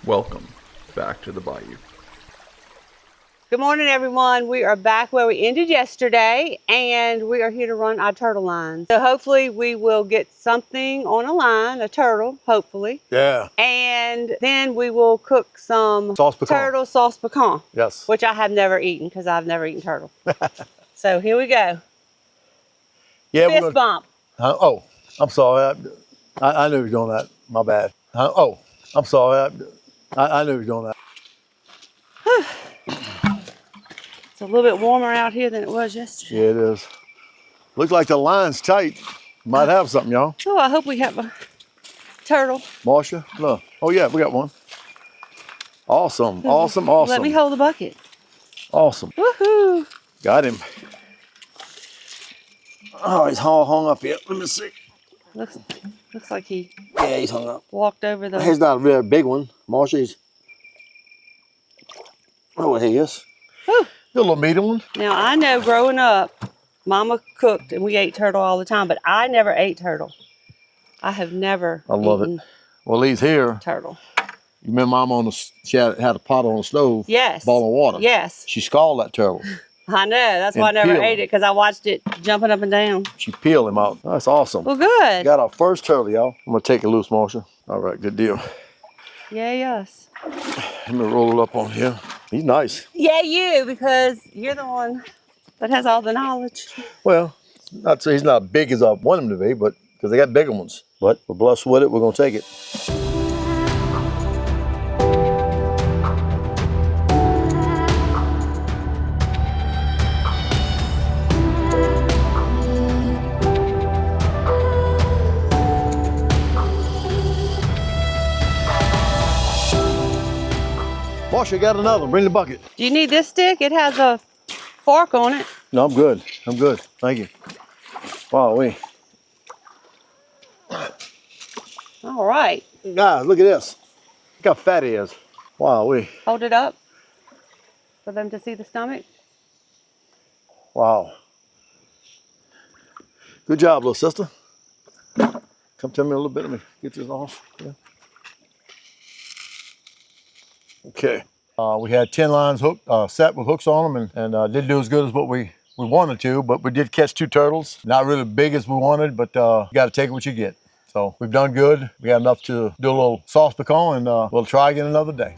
Welcome back to the Bayou. Good morning, everyone. We are back where we ended yesterday, and we are here to run our turtle lines. So hopefully we will get something on a line, a turtle, hopefully. Yeah. And then we will cook some turtle sauce piquante. Yes. Which I have never eaten because I've never eaten turtle. So here we go. Yeah. Fist bump. Oh, I'm sorry. I knew you were doing that. My bad. Oh, I'm sorry. I knew you were doing that. It's a little bit warmer out here than it was yesterday. Yeah, it is. Looks like the line's tight. Might have something, y'all. Oh, I hope we have a turtle. Marsha, look. Oh, yeah, we got one. Awesome, awesome, awesome. Let me hold the bucket. Awesome. Woohoo! Got him. Oh, he's all hung up here. Let me see. Looks like he he's hung up. Walked over the... He's not a very big one. Marsha's... Oh, he is. Whew. A little medium one. Now, I know growing up, Mama cooked and we ate turtle all the time, but I never ate turtle. I have never eaten Well, he's here. Turtle. You remember Mama she had a pot on the stove? Yes. Boiling water. Yes. She scalded that turtle. I know. That's why I never ate it, because I watched it jumping up and down. She peeled him out. Oh, that's awesome. Well, good. Got our first turtle, y'all. I'm going to take it loose, Marsha. All right, good deal. Yeah, yes. Let me roll it up on here. He's nice. Yeah, you, because you're the one that has all the knowledge. Well, not say he's not as big as I want him to be, but because they got bigger ones. But we're blessed with it. We're going to take it. Marsha, got another one. Bring the bucket. Do you need this stick? It has a fork on it. No, I'm good. I'm good. Thank you. Wow, All right. Guys, look at this. Look how fat he is. Wow, Hold it up for them to see the stomach. Wow. Good job, little sister. Come tell me a little bit. Let me get this off. Yeah. Okay. We had 10 lines hooked, set with hooks on them, and didn't do as good as what we wanted to, but we did catch 2 turtles. Not really big as we wanted, but you got to take what you get. So we've done good. We got enough to do a little sauce piquante, and we'll try again another day.